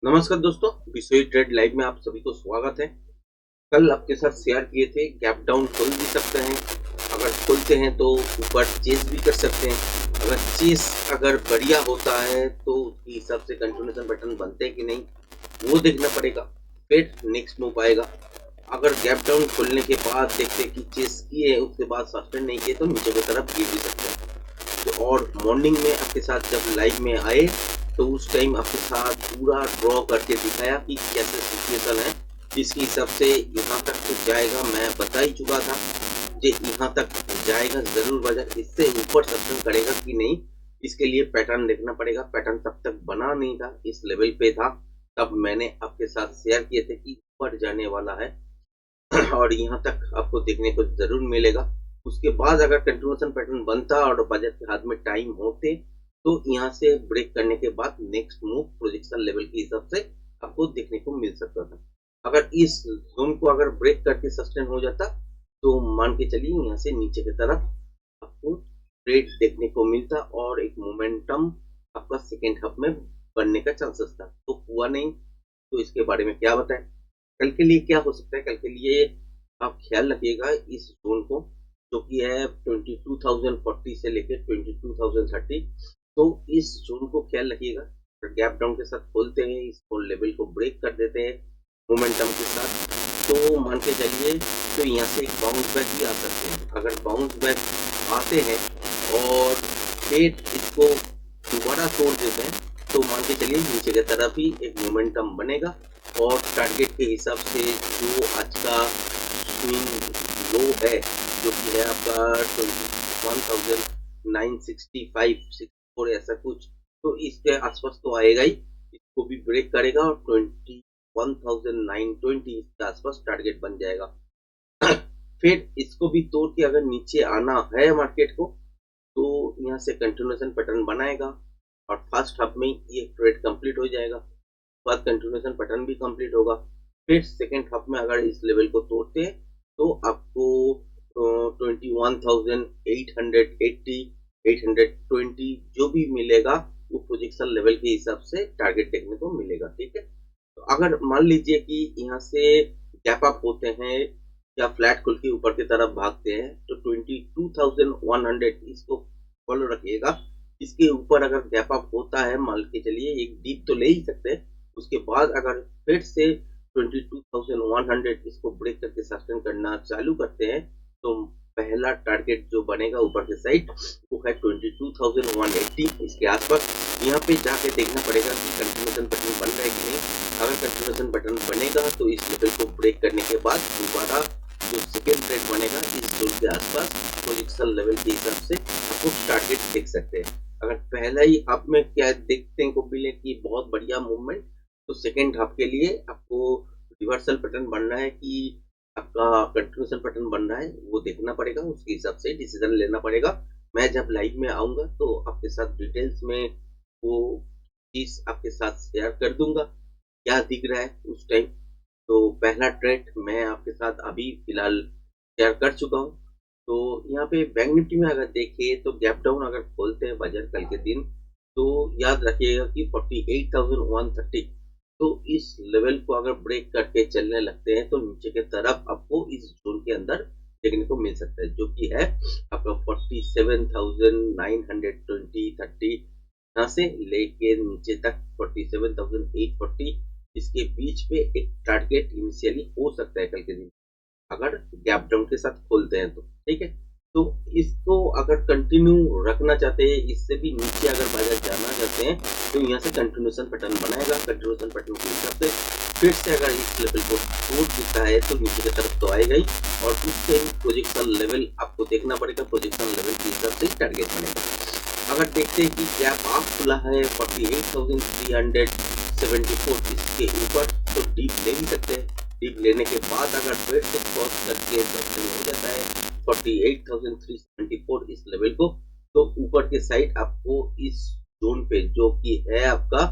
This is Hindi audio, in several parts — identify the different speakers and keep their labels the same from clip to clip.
Speaker 1: नमस्कार दोस्तों, विशेष ट्रेड लाइव में आप सभी को स्वागत है। कल आपके साथ शेयर किए थे गैप डाउन खोल भी सकते हैं, अगर खोलते हैं तो ऊपर चेस भी कर सकते हैं। अगर चेस बढ़िया होता है तो उसके हिसाब से कंटिन्यूएशन पैटर्न बनते हैं कि नहीं वो देखना पड़ेगा, फिर नेक्स्ट मूव आएगा। अगर गैप डाउन खोलने के बाद देखते हैं कि चेस किए उसके बाद सस्टेन नहीं किए तो नीचे की तरफ गिर भी सकते हैं। तो और मॉर्निंग में आपके साथ जब लाइव में आए तो उस टाइम आपके साथ पूरा ड्रॉ करके दिखाया कि कैसे सिचुएशन है। इसके हिसाब से यहाँ तक तो जाएगा, मैं बता ही चुका था कि यहाँ तक जाएगा जरूर बाजार। इससे ऊपर सस्टेन करेगा कि नहीं इसके लिए पैटर्न देखना पड़ेगा। पैटर्न तब तक बना नहीं था, इस लेवल पे था, तब मैंने आपके साथ शेयर किए थे कि ऊपर जाने वाला है और यहाँ तक आपको देखने को जरूर मिलेगा। उसके बाद अगर कंटिन्यूएशन पैटर्न बनता और बाजार के हाथ में टाइम होते तो यहाँ से ब्रेक करने के बाद नेक्स्ट मूव प्रोजेक्शन लेवल के हिसाब से आपको देखने को मिल सकता था। अगर इस जोन को अगर ब्रेक करके सस्टेन हो जाता तो मान के चलिए यहाँ से नीचे की तरफ आपको ट्रेड देखने को मिलता और एक मोमेंटम आपका सेकेंड हाफ में बनने का चांसेस था, तो हुआ नहीं। तो इसके बारे में क्या बताएं, कल के लिए क्या हो सकता है। कल के लिए आप ख्याल रखिएगा इस जोन को, जो कि है 22,040 से लेकर 22,030। तो इस जोन को ख्याल रखिएगा। गैप डाउन के साथ खोलते हैं, इस लेवल को ब्रेक कर देते हैं मोमेंटम के साथ, तो मान के चलिए तो यहाँ से एक बाउंस बैक भी आ सकते हैं। अगर बाउंस बैक आते हैं और फिर इसको दोबारा तोड़ देते हैं तो मान के चलिए नीचे की तरफ ही एक मोमेंटम बनेगा और टारगेट के हिसाब से जो आज का स्विंग लो है जो कि है आपका 21,965 और ऐसा कुछ, तो इसके आसपास तो आएगा ही, इसको भी ब्रेक करेगा और 21,920 इसके आसपास टारगेट बन जाएगा। फिर इसको भी तोड़ के अगर नीचे आना है मार्केट को तो यहाँ से कंटिन्यूएशन पैटर्न बनाएगा और फर्स्ट हाफ में ये ट्रेड कंप्लीट हो जाएगा, बाद कंटिन्यूएशन पैटर्न भी कंप्लीट होगा। फिर सेकेंड हाफ में अगर इस लेवल को तोड़ते हैं तो आपको 21,880 820 जो भी मिलेगा वो प्रोजेक्शन लेवल के हिसाब से टारगेट देखने को मिलेगा। ठीक है, तो अगर मान लीजिए कि यहाँ से गैप अप होते हैं या फ्लैट खुल के ऊपर की तरफ भागते हैं तो 22,100 इसको फॉलो रखिएगा। इसके ऊपर अगर गैप अप होता है मान के चलिए एक डीप तो ले ही सकते हैं, उसके बाद अगर फिर से 22,100 इसको ब्रेक करके सस्टेन करना चालू करते हैं तो पहला टारगेट जो बनेगा ऊपर के साइड वो है 22,180 इसके आसपास। यहाँ पे जाके देखना पड़ेगा कि कंटिन्यूएशन पैटर्न बन रहा है कि नहीं। अगर कंटिन्यूएशन पैटर्न बनेगा तो इस लेवल को ब्रेक करने के बाद दोबारा जो सेकेंड ट्रेड बनेगा इस जोन के आसपास प्रोजेक्शन लेवल के हिसाब से आपको टारगेट देख सकते हैं। अगर पहला ही हाफ में क्या देखते को मिले कि बहुत बढ़िया मूवमेंट, तो सेकेंड हाफ के लिए आपको रिवर्सल पैटर्न बनना है कि आपका कंटिन्यूएशन पैटर्न बन रहा है वो देखना पड़ेगा, उसके हिसाब से डिसीजन लेना पड़ेगा। मैं जब लाइव में आऊंगा तो आपके साथ डिटेल्स में वो चीज आपके साथ शेयर कर दूंगा क्या दिख रहा है उस टाइम। तो पहला ट्रेड मैं आपके साथ अभी फिलहाल शेयर कर चुका हूँ। तो यहाँ पे बैंक निफ्टी में अगर देखें तो गैप डाउन अगर खोलते हैं बाजार कल के दिन तो याद रखिएगा कि 48,130, तो इस लेवल को अगर ब्रेक करके चलने लगते हैं तो नीचे की तरफ आपको इस जोन के अंदर देखने को मिल सकता है, जो कि है आपका 47,920 30, यहाँ से लेके नीचे तक 47,840 इसके बीच पे एक टारगेट इनिशियली हो सकता है कल के दिन अगर गैप डाउन के साथ खोलते हैं तो। ठीक है, तो इसको अगर कंटिन्यू रखना चाहते हैं, इससे भी नीचे अगर बाजार जाना चाहते हैं तो यहाँ से कंटिन्यूएशन पैटर्न बनाएगा। कंटिन्यूएशन पैटर्न के हिसाब से फिर से अगर इस लेवल को तोड़ देता है तो नीचे की तरफ तो आएगा ही और उस टाइम प्रोजेक्शन लेवल आपको देखना पड़ेगा, प्रोजेक्शन लेवल के हिसाब से टारगेट बनेगा। अगर देखते हैं कि गैप आप खुला है 48,374 इसके ऊपर तो डीप ले भी सकते हैं। डीप लेने के बाद अगर फिर से क्रॉस करके सस्टेन हो जाता है 48,374 इस लेवल को तो ऊपर के साइड आपको इस जोन पे जो कि है आपका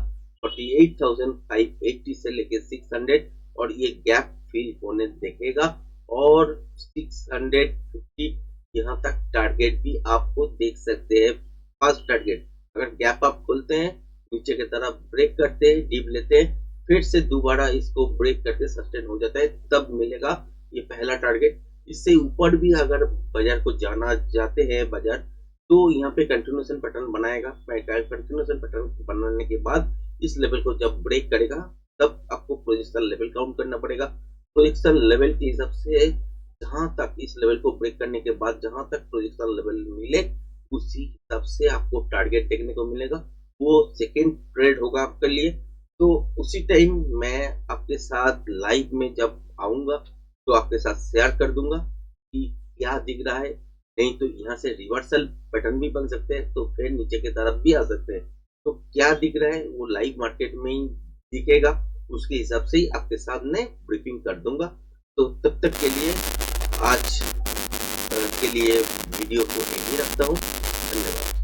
Speaker 1: 48,580 से लेके 600 और ये गैप फिल होने देखेगा और 650 यहाँ तक टारगेट भी आपको देख सकते हैं। फर्स्ट टारगेट अगर गैप अप खोलते हैं नीचे की तरफ ब्रेक करते हैं, डीप लेते हैं, फिर से दोबारा इसको ब्रेक करके सस्टेन हो जाता है, तब मिलेगा ये पहला टारगेट। इससे ऊपर भी अगर बाजार को जाना जाते हैं बाजार, तो यहाँ पे कंटिन्यूएशन पैटर्न बनाएगा। कंटिन्यूएशन पैटर्न बनाने के बाद इस लेवल को जब ब्रेक करेगा, तब आपको प्रोजेक्शन लेवल काउंट करना पड़ेगा। प्रोजेक्शन लेवल के हिसाब से जहां तक इस लेवल को ब्रेक करने के बाद जहां तक प्रोजेक्शन लेवल मिले, उसी हिसाब से आपको टारगेट देखने को मिलेगा। वो सेकेंड ट्रेड होगा आपके लिए। तो उसी टाइम मैं आपके साथ लाइव में जब आऊंगा तो आपके साथ शेयर कर दूंगा कि क्या दिख रहा है। नहीं तो यहाँ से रिवर्सल पैटर्न भी बन सकते हैं, तो फिर नीचे की तरफ भी आ सकते हैं। तो क्या दिख रहा है वो लाइव मार्केट में ही दिखेगा, उसके हिसाब से ही आपके सामने ब्रीफिंग कर दूंगा। तो तब तक के लिए आज के लिए वीडियो को यहीं रखता हूँ। धन्यवाद।